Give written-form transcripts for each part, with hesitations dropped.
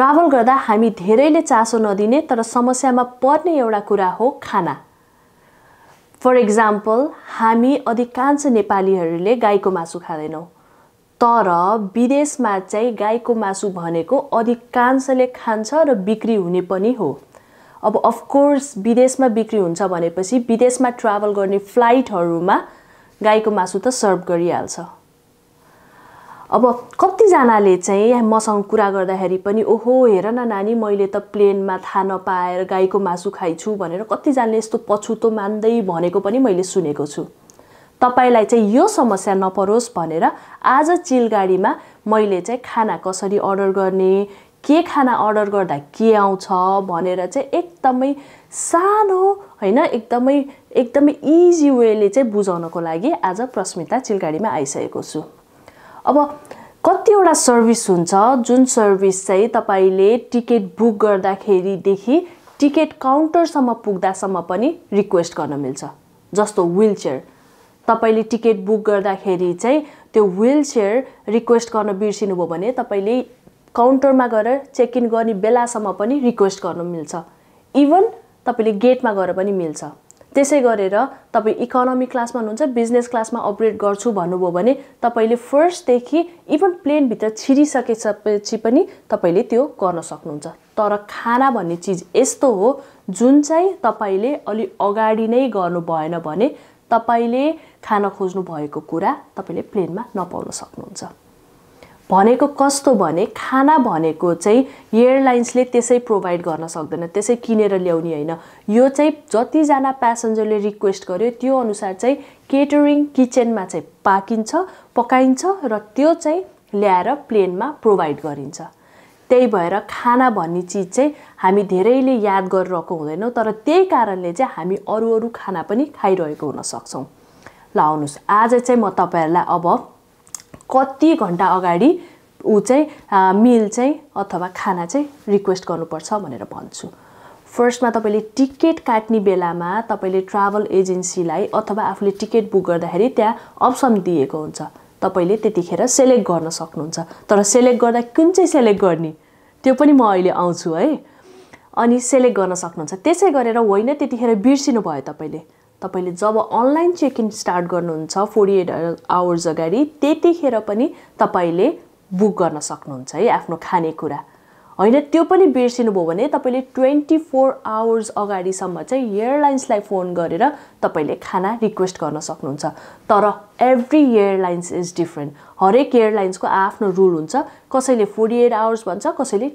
Travel गर्दा हामी धेरैले चासो नदिने तर समस्यामा पर्ने एउटा कुरा हो खाना। फर एक्जाम्पल, हामी अधिकांश नेपालीहरूले गाईको मासु खाँदैनौँ, तर विदेशमा चाहिँ गाईको मासु भनेको अधिकांशले खान्छ र बिक्री हुने पनि हो। अब अफकोर्स विदेशमा बिक्री हुन्छ भनेपछि विदेशमा ट्राभल गर्ने फ्लाइटहरूमा गाईको मासु त सर्भ गरिहाल्छ। अब कतिजनाले चाहिँ मसँग कुरा गर्दाखेरि पनि ओहो हेर न नानी, मैले त प्लेनमा थाहा नपाएर गाईको मासु खाइछु भनेर कतिजनाले यस्तो पछुतो मान्दै भनेको पनि मैले सुनेको छु। तपाईलाई चाहिँ यो समस्या नपरोस् भनेर आज चिलगाडीमा मैले चाहिँ खाना कसरी अर्डर गर्ने, के खाना अर्डर गर्दा के आउँछ भनेर चाहिँ एकदमै सानो हैन एकदमै इजी वेले चाहिँ बुझाउनको लागि आज प्रस्मिता चिलगाडीमा आइसकेको छु। अब कतिवटा सर्भिस हुन्छ जुन सर्भिस चाहिँ तपाईले टिकट बुक गर्दाखेरि देखि टिकट काउन्टरसम्म पुग्दासम्म पनि रिक्वेस्ट गर्न मिल्छ। जस्तो व्हीलचेयर, तपाईले टिकट बुक गर्दाखेरि चाहिँ त्यो व्हीलचेयर रिक्वेस्ट गर्न बिर्सिनुभयो भने तपाईले काउन्टरमा गएर चेक इन गर्ने बेलासम्म पनि रिक्वेस्ट गर्न मिल्छ। इभन तपाईले गेटमा गएर पनि मिल्छ। त्यसै गरेर तपाई इकोनोमी क्लासमा हुनुहुन्छ, बिजनेस क्लासमा अपग्रेड गर्छु भन्नुभयो भने तपाईले फर्स्ट देखि इभन प्लेन भित्र छिरिसकेपछि पनि तपाईले त्यो गर्न सक्नुहुन्छ। तर खाना भन्ने चीज यस्तो हो जुन चाहिँ तपाईले अलि अगाडि नै गर्नु भएन भने तपाईले खान खोज्नु भएको कुरा तपाईले प्लेनमा नपाउन सक्नुहुन्छ। भनेको कस्तो भने खाना भनेको चाहिँ एयरलाइन्सले त्यसै प्रोवाइड गर्न सक्दैन, त्यसै किनेर ल्याउने हैन। यो चाहिँ जति जना प्यासेन्जरले रिक्वेस्ट गर्यो त्यो अनुसार चाहिँ केटरिङ किचनमा चाहिँ पकाइन्छ र त्यो चाहिँ ल्याएर प्लेनमा प्रोवाइड गरिन्छ। त्यही भएर खाना भन्ने चीज चाहिँ हामी धेरैले याद गरिरहेको हुँदैनौँ, तर त्यही कारणले चाहिँ हामी अरू खाना पनि खाइरहेको हुन सक्छौँ। ल आउनुस्, आज चाहिँ म तपाईहरुलाई अब कति घण्टा अगाडि मिल चाहिँ अथवा खाना चाहिँ रिक्वेस्ट गर्नुपर्छ भनेर भन्छु। फर्स्टमा तपाईले टिकट काट्ने बेलामा तपाईले ट्राभल एजेन्सीलाई अथवा आफूले टिकट बुक गर्दाखेरि त्यहाँ अप्सन दिएको हुन्छ, तपाईले त्यतिखेर सेलेक्ट गर्न सक्नुहुन्छ। तर सेलेक्ट गर्दा कुन चाहिँ सेलेक्ट गर्ने त्यो पनि म अहिले आउँछु है। अनि सेलेक्ट गर्न सक्नुहुन्छ। त्यसै गरेर होइन त्यतिखेर बिर्सिनु भयो तपाईले जब अनलाइन चेक इन स्टार्ट गर्नुहुन्छ 48 आवर्स अगाडि, त्यतिखेर पनि तपाईले बुक गर्न सक्नुहुन्छ है आफ्नो खानेकुरा। हैन त्यो पनि बिर्सिनु भयो भने तपाईले 24 आवर्स अगाडिसम्म चाहिँ एयरलाइन्सलाई फोन गरेर तपाईले खाना रिक्वेस्ट गर्न सक्नुहुन्छ। तर एभ्री एयरलाइन्स इज डिफरेन्ट। हरेक एयरलाइन्सको आफ्नो रुल हुन्छ। कसैले 48 आवर्स भन्छ, कसैले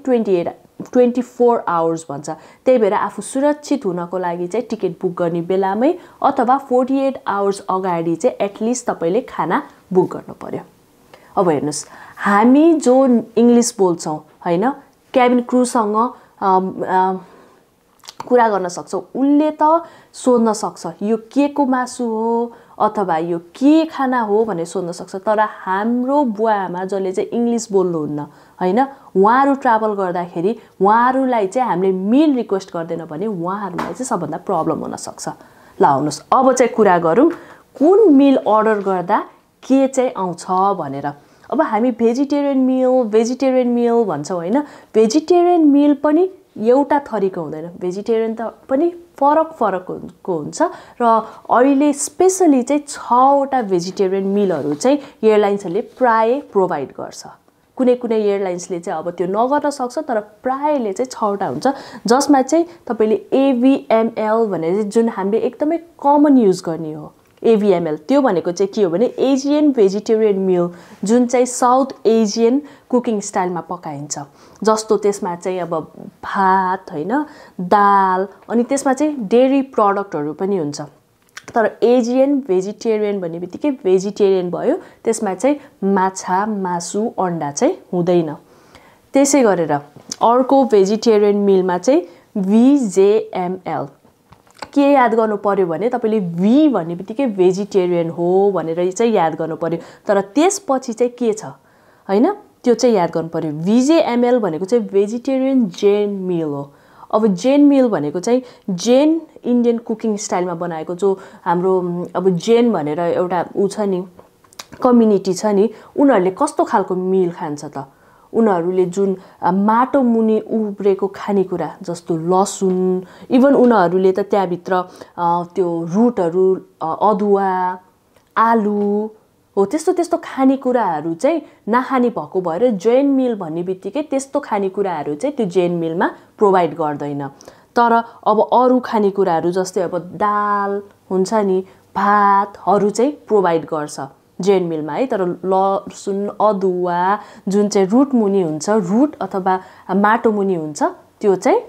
24 आवर्स भन्छ। त्यही भएर आफू सुरक्षित हुनको लागि चाहिँ टिकट बुक गर्ने बेलामै अथवा 48 आवर्स अगाडि चाहिँ एटलिस्ट तपाईले खाना बुक गर्नु पर्यो। अब हेर्नुस्, हामी जो इंग्लिश बोल्छौं हैन, क्याबिन क्रूसँग कुरा गर्न सक्छौं, उनले त सोध्न सक्छ यो के को मासु हो अथवा यो के खाना हो भनेर सोध्न सक्छ। तर हाम्रो बुवाआमा जसले चाहिँ इंग्लिश बोल्नुहुन्न हैन, उहाँहरु ट्राभल गर्दाखेरि उहाँहरुलाई चाहिँ हामीले मिल रिक्वेस्ट गर्दैन भने उहाँहरुलाई चाहिँ सबभन्दा प्रब्लम हुन सक्छ। ल आउनुस्, अब चाहिँ कुरा गरौँ कुन मिल अर्डर गर्दा के चाहिँ आउँछ भनेर। अब हामी भेजिटेरियन मिल भन्छौं हैन। भेजिटेरियन मिल पनि एउटा थरीको हुँदैन। भेजिटेरियन त पनि फरकको हुन्छ र अहिले स्पेशली चाहिँ 6 वटा भेजिटेरियन मिलहरु चाहिँ एयरलाइन्सहरुले प्राय प्रोवाइड गर्छ। कुनै एयरलाइन्सले चाहिँ अब त्यो नगर्न सक्छ, तर प्रायले चाहिँ 6 वटा हुन्छ, जसमा चाहिँ तपाईले AVML भनेर जुन हामीले एकदमै कमन युज गर्ने हो। AVML त्यो भनेको चाहिँ के हो भने एजियन भेजिटेरियन मिल, जुन चाहिँ साउथ एजियन कुकिङ स्टाइलमा पकाइन्छ। जस्तो त्यसमा चाहिँ अब भात हैन, दाल, अनि त्यसमा चाहिँ डेयरी प्रोडक्टहरु पनि हुन्छ। तर एजियन भेजिटेरियन भन्नेबित्तिकै भेजिटेरियन भयो, त्यसमा चाहिँ माछा, मासु, अंडा चाहिँ हुँदैन। त्यसै गरेर अर्को भेजिटेरियन मिलमा चाहिँ VJML के याद गर्नु पर्यो भने तपाईले V भन्नेबित्तिकै भेजिटेरियन हो भनेर चाहिँ याद गर्नु पर्यो। तर त्यसपछि चाहिँ के छ हैन, त्यो चाहिँ याद गर्नु पर्यो। VJML भनेको चाहिँ भेजिटेरियन जैन मिल हो। अब जैन मिल भनेको चाहिँ जैन इन्डियन कुकिङ स्टाइलमा बनाएको, जो हाम्रो अब जैन भनेर एउटा उ छ नि, कम्युनिटी छ नि, उनीहरुले कस्तो खालको मिल खान्छ त, उनीहरूले जुन माटो मुनि उब्रेको खानेकुरा जस्तो लसुन, इभन उनीहरूले त त्यहाँभित्र त्यो रुटहरू, अदुवा, आलु हो त्यस्तो खानेकुराहरू चाहिँ नखाने भएको भएर जैन मिल भन्ने बित्तिकै त्यस्तो खानेकुराहरू चाहिँ त्यो जैन मिलमा प्रोभाइड गर्दैन। तर अब अरू खानेकुराहरू जस्तै अब दाल हुन्छ नि, भातहरू चाहिँ प्रोभाइड गर्छ जैन मिलमा है। तर लसुन, अदुवा जुन चाहिँ रुट मुनि हुन्छ, रुट अथवा माटो मुनि हुन्छ, त्यो चाहिँ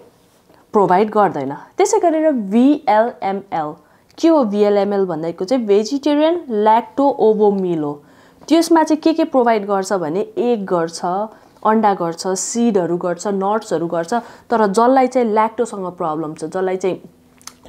प्रोभाइड गर्दैन। त्यसै गरेर VLML के हो? VLML भन्दाको चाहिँ भेजिटेरियन ल्याक्टो ओभो मिल हो। त्यसमा चाहिँ के प्रोभाइड गर्छ भने एग गर्छ, अन्डा गर्छ, सिडहरू गर्छ, नट्सहरू गर्छ। तर जसलाई चाहिँ ल्याक्टोसँग प्रब्लम छ, जसलाई चाहिँ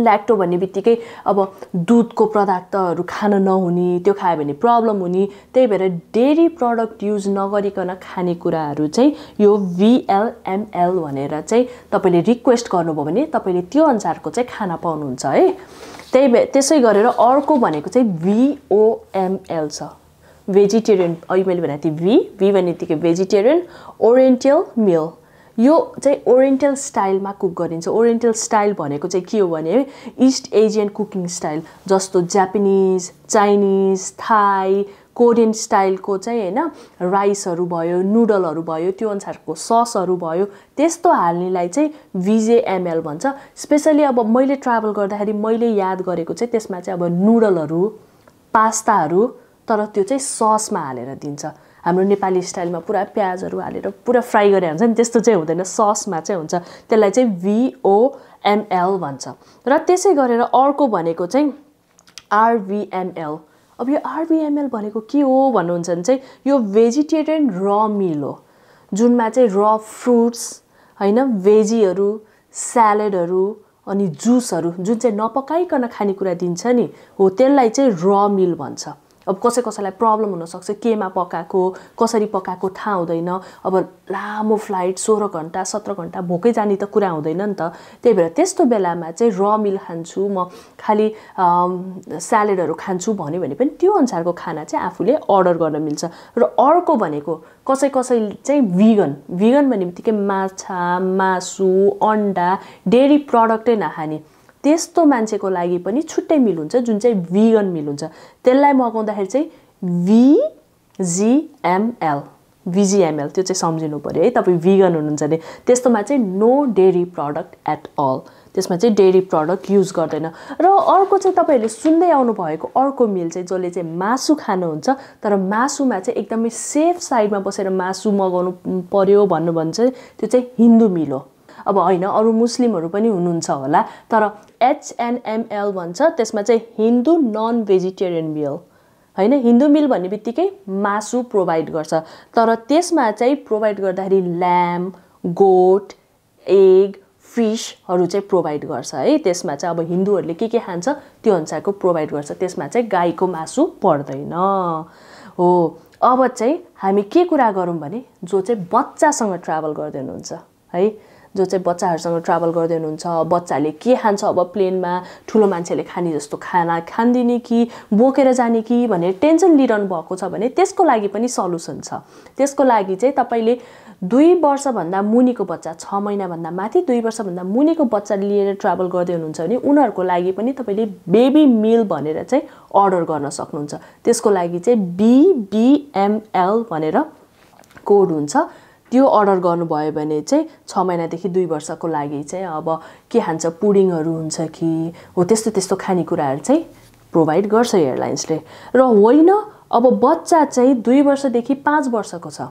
ल्याक्टो भन्ने बित्तिकै अब दुधको पदार्थहरू खान नहुने, त्यो खायो भने प्रब्लम हुने, त्यही भएर डेरी प्रडक्ट युज नगरिकन खानेकुराहरू चाहिँ यो VLML भनेर चाहिँ तपाईँले रिक्वेस्ट गर्नुभयो भने तपाईँले त्यो अनुसारको चाहिँ खाना पाउनुहुन्छ है। त्यसै गरेर अर्को भनेको चाहिँ VOML छ, भेजिटेरियन। अहिले मैले भनेको थिएँ V भन्ने बित्तिकै भेजिटेरियन ओरिएन्टल मिल। यो चाहिँ ओरिएन्टल स्टाइलमा कुक गरिन्छ। ओरिएन्टल स्टाइल भनेको चाहिँ के हो भने इस्ट एसियन कुकिङ स्टाइल, जस्तो जापानिज, चाइनिज, थाई, कोरियन स्टाइलको चाहिँ हैन राइसहरू भयो, नुडलहरू भयो, त्यो अनुसारको ससहरू भयो, त्यस्तो हाल्नेलाई चाहिँ VJML भन्छ। स्पेशली अब मैले ट्राभल गर्दाखेरि मैले याद गरेको चाहिँ त्यसमा चाहिँ अब नुडलहरू, पास्ताहरू, तर त्यो चाहिँ ससमा हालेर दिन्छ। हाम्रो नेपाली स्टाइलमा पुरा प्याजहरू हालेर पुरा फ्राई गरेर हुन्छ नि, त्यस्तो चाहिँ हुँदैन, ससमा चाहिँ हुन्छ। त्यसलाई चाहिँ VOML भन्छ। र त्यसै गरेर अर्को भनेको चाहिँ RVML। अब यो RVML भनेको के हो भन्नुहुन्छ भने चाहिँ यो भेजिटेरियन र मिल हो, जुनमा चाहिँ र फ्रुट्स हैन, भेजीहरू, स्यालेडहरू अनि जुसहरू जुन चाहिँ नपकाइकन खानेकुरा दिन्छ नि, हो त्यसलाई चाहिँ र मिल भन्छ। अब कसैलाई प्रब्लम हुनसक्छ, केमा पकाएको, कसरी पकाएको थाहा हुँदैन। अब लामो फ्लाइट 16 घन्टा 17 घन्टा भोकै जाने त कुरा हुँदैन नि त। त्यही भएर त्यस्तो बेलामा चाहिँ र मिल खान्छु, म खालि स्यालेडहरू खान्छु भन्यो भने पनि त्यो अनुसारको खाना चाहिँ आफूले अर्डर गर्न मिल्छ। र अर्को भनेको कसै चाहिँ भिगन भन्ने बित्तिकै माछा, मासु, अन्डा, डेरी प्रडक्टै नखाने त्यस्तो मान्छेको लागि पनि छुट्टै मिल हुन्छ, जुन चाहिँ भिगन मिल हुन्छ। त्यसलाई मगाउँदाखेरि चाहिँ VGML त्यो चाहिँ सम्झिनु पर्यो है। तपाईँ भिगन हुनुहुन्छ भने त्यस्तोमा चाहिँ no dairy product at all, त्यसमा चाहिँ डेरी प्रडक्ट युज गर्दैन। र अर्को चाहिँ तपाईँहरूले सुन्दै आउनु भएको अर्को मिल चाहिँ जसले चाहिँ मासु खानुहुन्छ, तर मासुमा चाहिँ एकदमै सेफ साइडमा बसेर मासु मगाउनु पर्यो भन्नु भने चाहिँ त्यो चाहिँ हिन्दू मिल हो। अब हैन, अरू मुस्लिमहरू पनि हुनुहुन्छ होला, तर HNML भन्छ, त्यसमा चाहिँ हिन्दू नन भेजिटेरियन मिल हैन। हिन्दू मिल भन्ने बित्तिकै मासु प्रोभाइड गर्छ, तर त्यसमा चाहिँ प्रोभाइड गर्दाखेरि ल्याम्ब, गोट, एग, फिशहरू चाहिँ प्रोभाइड गर्छ है। त्यसमा चाहिँ अब हिन्दूहरूले के खान्छ त्यो अनुसारको प्रोभाइड गर्छ, त्यसमा चाहिँ गाईको मासु पर्दैन हो। अब चाहिँ हामी के कुरा गरौँ भने जो चाहिँ बच्चासँग ट्राभल गर्दै हुनुहुन्छ है, जो चाहिँ बच्चाहरूसँग ट्राभल गर्दै हुनुहुन्छ, बच्चाले के खान्छ अब प्लेनमा, ठुलो मान्छेले खाने जस्तो खाना खान्दिने कि बोकेर जाने कि भनेर टेन्सन लिइरहनु भएको छ भने त्यसको लागि पनि सल्युसन छ। त्यसको लागि चाहिँ तपाईँले 2 वर्षभन्दा मुनिको बच्चा, 6 महिनाभन्दा माथि 2 वर्षभन्दा मुनिको बच्चा लिएर ट्राभल गर्दै हुनुहुन्छ भने उनीहरूको लागि पनि तपाईँले बेबी मिल भनेर चाहिँ अर्डर गर्न सक्नुहुन्छ। त्यसको लागि चाहिँ BBML भनेर कोड हुन्छ, त्यो अर्डर गर्नुभयो भने चाहिँ 6 महिनादेखि 2 वर्षको लागि चाहिँ अब के खान्छ, पुडिङहरू हुन्छ कि हो त्यस्तो खानेकुराहरू चाहिँ प्रोभाइड गर्छ एयरलाइन्सले। र होइन अब बच्चा चाहिँ 2 वर्षदेखि 5 वर्षको छ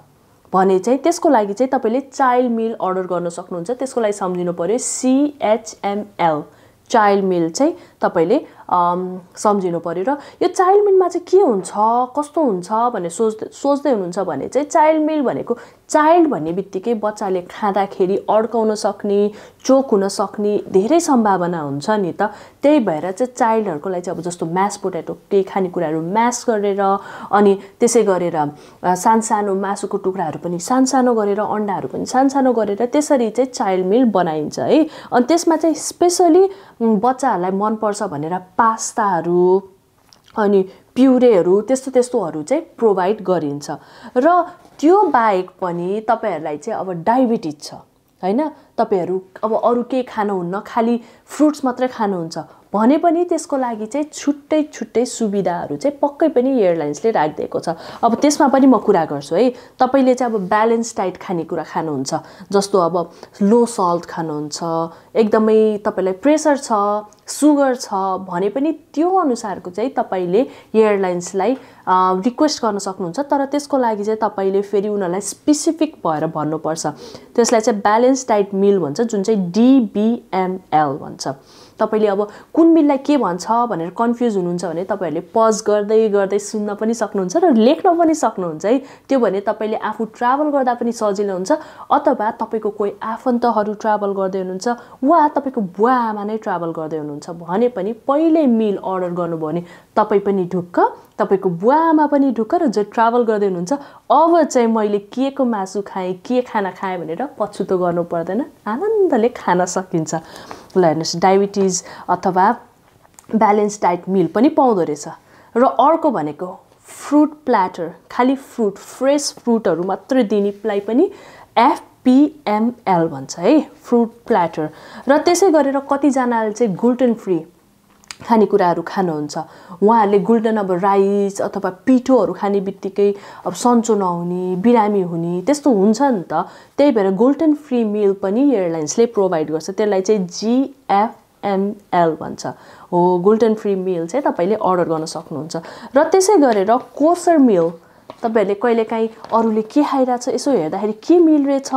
भने चाहिँ त्यसको लागि चाहिँ तपाईँले चाइल्ड मिल अर्डर गर्न सक्नुहुन्छ। त्यसको लागि सम्झिनु पर्यो CHML, चाइल्ड मिल चाहिँ तपाईँले सम्झिनु पर्यो। र यो चाइल्ड मिलमा चाहिँ के हुन्छ, कस्तो हुन्छ भनेर सोच्दै हुनुहुन्छ भने चाहिँ चाइल्ड मिल भनेको चाइल्ड भन्ने बित्तिकै बच्चाले खाँदाखेरि अड्काउन सक्ने, चोक हुन सक्ने धेरै सम्भावना हुन्छ नि त। त्यही भएर चाहिँ चाइल्डहरूको लागि चाहिँ अब जस्तो म्यास पोटेटो केही खानेकुराहरू म्यास गरेर, अनि त्यसै गरेर सानो मासुको टुक्राहरू पनि सानो गरेर, अन्डाहरू पनि सानो गरेर त्यसरी चाहिँ चाइल्ड मिल बनाइन्छ है। अनि त्यसमा चाहिँ स्पेसली बच्चाहरूलाई मनपर्छ भनेर पास्ताहरू अनि प्युरेहरू त्यस्तोहरू चाहिँ प्रोभाइड गरिन्छ। र त्यो बाहेक पनि तपाईहरुलाई चाहिँ अब डायबिटिज छ हैन तपाईहरु अब अरु के खानुहुन्न खाली फ्रुट्स मात्रै खानुहुन्छ भने पनि त्यसको लागि चाहिँ छुट्टै छुट्टै सुविधाहरु चाहिँ पक्कै पनि एयरलाइन्सले राखिदिएको छ अब त्यसमा पनि म कुरा गर्छु है तपाईले चाहिँ अब ब्यालेन्स डाइट खानेकुरा खानुहुन्छ जस्तो अब लो सल्ट खानुहुन्छ एकदमै तपाईलाई प्रेसर छ सुगर छ भने पनि त्यो अनुसारको चाहिँ तपाईले एयरलाइन्सलाई रिक्वेस्ट गर्न सक्नुहुन्छ तर त्यसको लागि चाहिँ तपाईले फेरि उनीहरुलाई स्पेसिफिक भएर भन्नुपर्छ त्यसलाई चाहिँ ब्यालेन्स डाइट मिल भन्छ जुन चाहिँ DBML भन्छ तपाईले अब कुन मिललाई के भन्छ भनेर कन्फ्युज हुनुहुन्छ भने तपाईहरुले पज गर्दै गर्दै सुन्न पनि सक्नुहुन्छ र लेख्न पनि सक्नुहुन्छ है त्यो भने तपाईले आफू ट्राभल गर्दा पनि सजिलो हुन्छ अथवा तपाईको कोही आफन्तहरु ट्राभल गर्दै हुनुहुन्छ वा तपाईको बुवा आमा नै ट्राभल गर्दै हुनुहुन्छ भने पनि पहिले मिल अर्डर गर्नुभयो भने तपाई पनि ढुक्क तपाईको बुवा आमा पनि ढुक्क र जो ट्राभल गर्दै हुनुहुन्छ अब चाहिँ मैले के को मासु खाए के खाना खाए भनेर पछुतो गर्नु पर्दैन आनन्दले खान सकिन्छ ल हेर्नुस् डायबिटिज अथवा ब्यालेन्स डाइट मिल पनि पाउँदो रहेछ र अर्को भनेको फ्रुट प्ल्याटर खाली फ्रुट फ्रेश फ्रुटहरु मात्र दिनेलाई पनि FPML भन्छ है फ्रुट प्ल्याटर र त्यसै गरेर कति जनाले चाहिँ ग्लुटेन फ्री खानेकुराहरु खानुहुन्छ उहाँहरुले ग्लुटेन अब राइस अथवा पिठोहरु खाने बित्तिकै अब सन्चो नहुने बिरामी हुने त्यस्तो हुन्छ नि त त्यही भएर ग्लुटेन फ्री मिल पनि एयरलाइन्सले प्रोवाइड गर्छ त्यसलाई चाहिँ GFML भन्छ हो ग्लुटेन फ्री मिल चाहिँ तपाईले अर्डर गर्न सक्नुहुन्छ र त्यसै गरेर कोसर मिल तपाईहरुले कहिलेकाहीँ अरूले के खाइराछ यसो हेर्दाखेरि के मिल रहेछ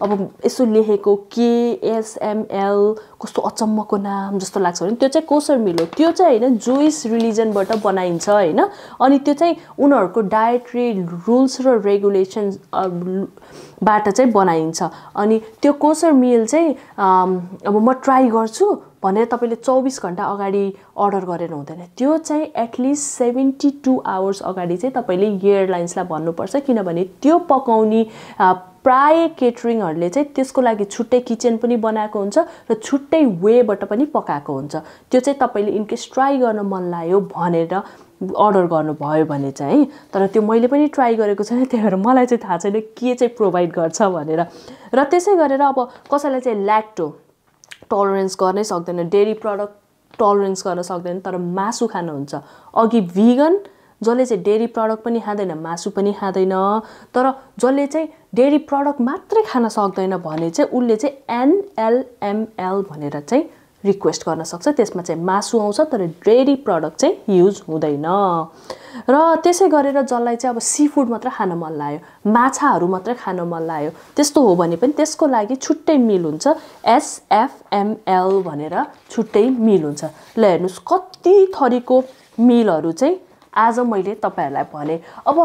अब यसो लेखेको KSML कस्तो अचम्मको नाम जस्तो लाग्छ भने त्यो चाहिँ कोसर मिल हो त्यो चाहिँ हैन जुइस रिलिजनबाट बनाइन्छ हैन अनि त्यो चाहिँ उनीहरुको डायटरी रुल्स र रेगुलेशन्स बाट चाहिँ बनाइन्छ अनि त्यो कोसर मिल चाहिँ अब म ट्राई गर्छु भनेर तपाईले 24 घण्टा अगाडि अर्डर गरेर हुँदैन त्यो चाहिँ एटलिस्ट 72 आवर्स अगाडि चाहिँ तपाईले एयरलाइन्सलाई भन्नुपर्छ किनभने त्यो पकाउने प्राय केटरिङहरुले चाहिँ त्यसको लागि छुट्टै किचन पनि बनाएको हुन्छ र छुट्टै वेबाट पनि पकाएको हुन्छ त्यो चाहिँ तपाईले इन केस ट्राई गर्न मन लाग्यो भनेर अर्डर गर्नुभयो भने चाहिँ तर त्यो मैले पनि ट्राई गरेको छैन त्यही भएर मलाई चाहिँ थाहा छैन के चाहिँ प्रोवाइड गर्छ भनेर र त्यसै गरेर अब कसैलाई चाहिँ ल्याक्टो टलरेन्स गर्नै सक्दैन डेरी प्रोडक्ट टलरेन्स गर्न सक्दैन तर मासु खानुहुन्छ अघि भिगन जसले चाहिँ डेरी प्रोडक्ट पनि खादैन मासु पनि खादैन तर जसले चाहिँ डेरी प्रोडक्ट मात्रै खान सक्दैन भने चाहिँ उले चाहिँ NLML भनेर चाहिँ रिक्वेस्ट गर्न सक्छ त्यसमा चाहिँ मासु आउँछ तर डेरी प्रोडक्ट चाहिँ युज हुँदैन र त्यसै गरेर जसलाई चाहिँ अब सी फुड मात्र खान मन लाग्यो माछाहरु मात्र खान मन लाग्यो त्यस्तो हो भने पनि त्यसको लागि छुट्टै मिल हुन्छ SFML भनेर छुट्टै मिल हुन्छ ल हेर्नुस् कति थरीको मिलहरु चाहिँ आज मैले तपाईहरुलाई भने अब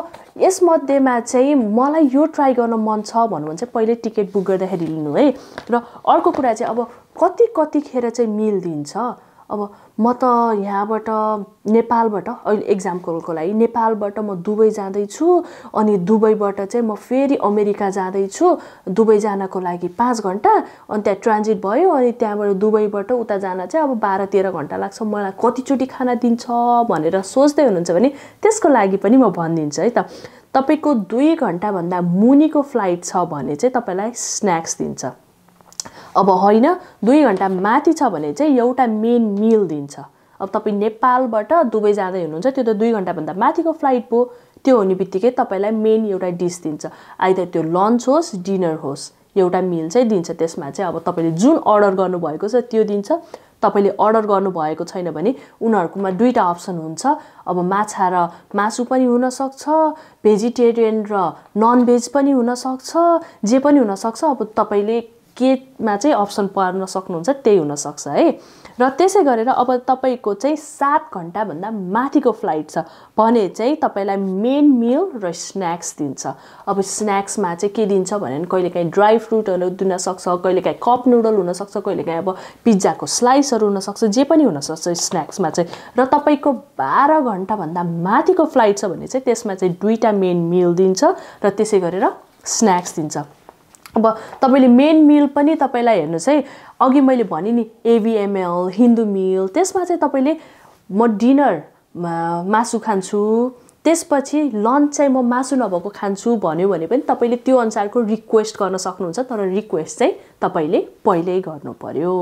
यस मध्येमा चाहिँ मलाई यो ट्राई गर्न मन छ भन्नु भने चाहिँ पहिले टिकट बुक गर्दाखेरि लिनु है र अर्को कुरा चाहिँ अब कति खेर चाहिँ मिल दिन्छ अब म त यहाँबाट नेपालबाट अहिले एक्जाम्पलको लागि नेपालबाट म दुबई जाँदै छु अनि दुबईबाट चाहिँ म फेरि अमेरिका जाँदै छु दुबई जानको लागि 5 घण्टा अनि त्यहाँ ट्रान्जिट भयो अनि त्यहाँबाट दुबईबाट उता जान चाहिँ अब 12-13 घण्टा लाग्छ मलाई कति चोटी खाना दिन्छ भनेर सोच्दै हुनुहुन्छ भने त्यसको लागि पनि म भनिदिन्छु है त तपाईको 2 घण्टा भन्दा मुनिको फ्लाइट छ भने चाहिँ तपाईलाई स्न्याक्स दिन्छ अब हैन 2 घण्टा माथि छ भने चाहिँ एउटा मेन मिल दिन्छ अब तपाई नेपालबाट दुबई जाँदै हुनुहुन्छ त्यो त 2 घण्टा भन्दा माथिको फ्लाइट पो त्यो हुने बित्तिकै तपाईलाई मेन एउटा डिश दिन्छ आइदर त्यो लन्च होस् डिनर होस् एउटा मिल चाहिँ दिन्छ त्यसमा चाहिँ अब तपाईले जुन अर्डर गर्नु भएको छ त्यो दिन्छ तपाईले अर्डर गर्नु भएको छैन भने उनीहरुकोमा दुईटा अप्सन हुन्छ अब माछा र मासु पनि हुन सक्छ भेजिटेरियन र नन भेज पनि हुन सक्छ जे पनि हुन सक्छ अब तपाईले केमा चाहिँ अप्सन पार्न सक्नुहुन्छ त्यही हुन सक्छ है र त्यसै गरेर अब तपाईको चाहिँ 7 घण्टा भन्दा माथिको फ्लाइट छ भने चाहिँ तपाईलाई मेन मिल र स्न्याक्स दिन्छ अब स्न्याक्समा चाहिँ के दिन्छ भने कहिलेकाहीँ ड्राई फ्रुटहरु दिन सक्छ कहिलेकाहीँ कप नुडल हुन सक्छ कहिलेकाहीँ अब पिज्जाको स्लाइसहरु हुन सक्छ जे पनि हुन सक्छ स्न्याक्समा चाहिँ र तपाईको 12 घण्टा भन्दा माथिको फ्लाइट छ भने चाहिँ त्यसमा चाहिँ दुईटा मेन मिल दिन्छ र त्यसै गरेर स्न्याक्स दिन्छ अब तपाईले मेन मिल पनि तपाईलाई हेर्नुस् है अघि मैले भने नि AVML हिन्दू मिल त्यसमा चाहिँ तपाईले म डिनर मासु खान्छु त्यसपछि लन्च चाहिँ म मासु नभएको खान्छु भन्यो भने पनि तपाईले त्यो अनुसारको रिक्वेस्ट गर्न सक्नुहुन्छ, तर रिक्वेस्ट चाहिँ तपाईले पहिल्यै गर्नु पर्यो।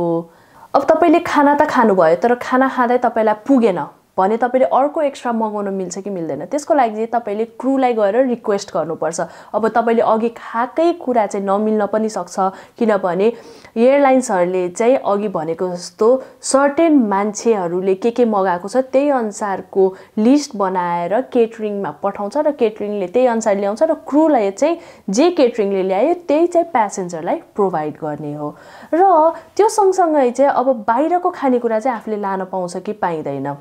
अब तपाईले खाना त खानुभयो तर खाना खाँदै तपाईलाई पुगेन भने तपाईले अर्को एक्स्ट्रा मगाउन मिल्छ कि मिल्दैन, त्यसको लागि चाहिँ तपाईले क्रूलाई गएर रिक्वेस्ट गर्नुपर्छ। अब तपाईले अघि खाएकै कुरा चाहिँ नमिल्न पनि सक्छ, किनभने एयरलाइन्सहरूले चाहिँ अघि भनेको जस्तो सर्टेन मान्छेहरूले के मगाएको छ त्यही अनुसारको लिस्ट बनाएर केटरिङमा पठाउँछ र केटरिङले त्यही अनुसार ल्याउँछ र क्रूलाई चाहिँ जे केटरिङले ल्यायो त्यही चाहिँ प्यासेन्जरलाई प्रोभाइड गर्ने हो। र त्यो सँगसँगै चाहिँ अब बाहिरको खानेकुरा चाहिँ आफूले लान पाउँछ कि पाइँदैन,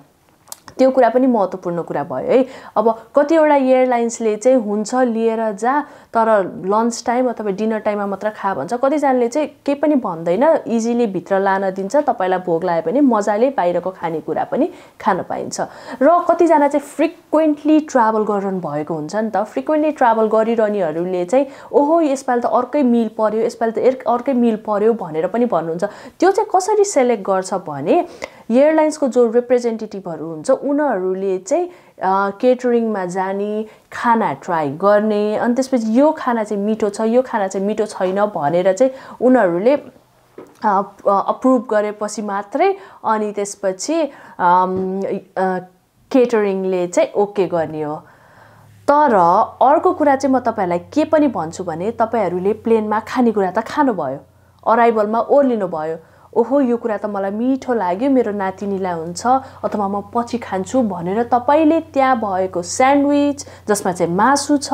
त्यो कुरा पनि महत्त्वपूर्ण कुरा भयो है। अब कतिवटा एयरलाइन्सले चाहिँ हुन्छ लिएर जा तर लन्च टाइम अथवा डिनर टाइममा मात्र खा भन्छ, कतिजनाले चाहिँ केही पनि भन्दैन, इजिली भित्र लान दिन्छ, तपाईलाई भोग लाग्यो भने मजाले बाहिरको खानेकुरा पनि खान पाइन्छ। र कतिजना चाहिँ फ्रिक्वेन्टली ट्राभल गरिरहनु भएको हुन्छ नि त, फ्रिक्वेन्टली ट्राभल गरिरहनेहरूले चाहिँ ओहो यसपालि त अर्कै मिल पर्यो, यसपालि त अर्कै मिल पर्यो भनेर पनि भन्नुहुन्छ। त्यो चाहिँ कसरी सेलेक्ट गर्छ भने एयरलाइन्सको जो रिप्रेजेन्टेटिभहरू हुन्छ उनीहरूले चाहिँ केटरिङमा जाने, खाना ट्राई गर्ने, अनि त्यसपछि यो खाना चाहिँ मिठो छ, यो खाना चाहिँ मिठो छैन भनेर चाहिँ उनीहरूले अप्रुभ गरेपछि मात्रै अनि त्यसपछि केटरिङले चाहिँ ओके गर्ने हो। तर अर्को कुरा चाहिँ म तपाईहरुलाई के पनि भन्छु भने तपाईहरुले प्लेनमा खानेकुरा त खानुभयो, अराइभलमा ओर्लिनु भयो, ओहो यो कुरा त मलाई मिठो लाग्यो, मेरो नातिनीलाई हुन्छ अथवा म पछि खान्छु भनेर तपाईले त्यहाँ भएको स्यान्डविच जसमा चाहिँ मासु छ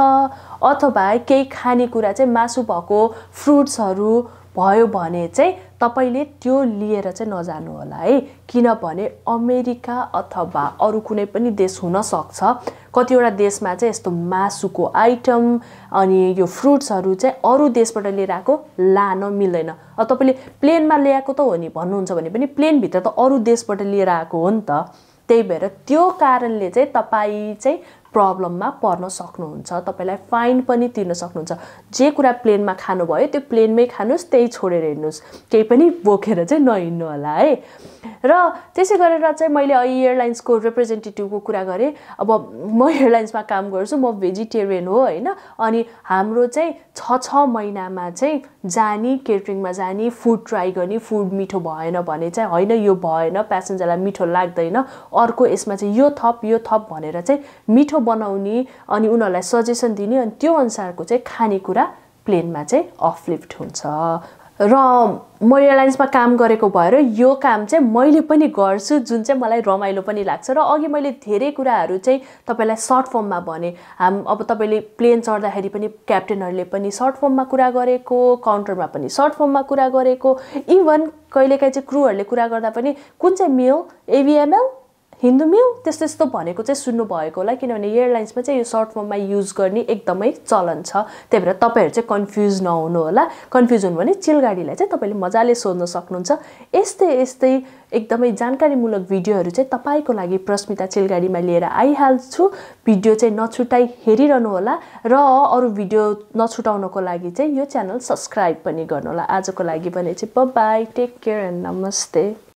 अथवा केही खानेकुरा चाहिँ मासु भएको फ्रुट्सहरू भयो भने चाहिँ तपाईले त्यो लिएर चाहिँ नजानु होला है, किनभने अमेरिका अथवा अरु कुनै पनि देश हुन सक्छ कतिवटा देशमा चाहिँ यस्तो मासुको आइटम अनि यो फ्रुट्सहरू चाहिँ अरु देशबाट लिएर आएको लान मिल्दैन। अब तपाईले प्लेनमा ल्याएको त हो नि भन्नुहुन्छ भने पनि प्लेन भित्र त अरु देशबाट लिएर आएको हो नि त, त्यही भएर त्यो कारणले चाहिँ तपाई चाहिँ प्रब्लममा पर्न सक्नुहुन्छ, तपाईलाई फाइन पनि तिर्न सक्नुहुन्छ। जे कुरा प्लेनमा खानुभयो त्यो प्लेनमै खानुस्, त्यही छोडेर हिड्नुस्, केही पनि बोकेर चाहिँ नहिड्नु होला है। र त्यसै गरेर चाहिँ मैले एयरलाइन्सको रिप्रेजेन्टेटिभको कुरा गरे। अब म एयरलाइन्समा काम गर्छु, म भेजिटेरियन हो हैन, अनि हाम्रो चाहिँ 6 महिनामा चाहिँ जानी केटरिङमा जानी फुड ट्राई गर्ने, फुड मिठो भएन भने चाहिँ हैन यो भएन प्यासेन्जरलाई मिठो लाग्दैन, अर्को यसमा चाहिँ यो थप भनेर चाहिँ मिठो बनाउने अनि उनीहरुलाई सजेसन दिने, अनि त्यो अनुसारको चाहिँ खानेकुरा प्लेनमा चाहिँ अफलिफ्ट हुन्छ। र म एयरलाइन्समा काम गरेको भएर यो काम चाहिँ मैले पनि गर्छु, जुन चाहिँ मलाई रमाइलो पनि लाग्छ। र अघि मैले धेरै कुराहरू चाहिँ तपाईलाई सर्ट फर्ममा भने, अब तपाईले प्लेन चढ्दाखेरि पनि क्याप्टेनहरुले पनि सर्ट फर्ममा कुरा गरेको, काउन्टरमा पनि सर्ट फर्ममा कुरा गरेको, इभन कहिलेकाहीँ चाहिँ क्रूहरुले कुरा गर्दा पनि कुन चाहिँ मेल एभीएमएल हिन्दू मेल त्यस्तो त्यस्तो भनेको चाहिँ सुन्नु भएको होला, किनभने एयरलाइन्समा चाहिँ यो सर्ट फर्ममा युज गर्ने एकदमै चलन छ। त्यही भएर तपाईहरु चाहिँ कन्फ्युज नहुनु होला। कन्फ्युज हुनु भने चिलगाडीलाई चाहिँ तपाईले मजाले सोध्न सक्नुहुन्छ। यस्तै एकदमै जानकारीमूलक भिडियोहरु चाहिँ तपाईको लागि प्रस्मिता चिलगाडीमा लिएर आइहाल्छु। भिडियो चाहिँ नछुटाई हेरिरहनु होला र अरु भिडियो नछुटाउनको लागि चाहिँ यो च्यानल सब्स्क्राइब पनि गर्नु होला। आजको लागि भने चाहिँ bye bye, take care and नमस्ते।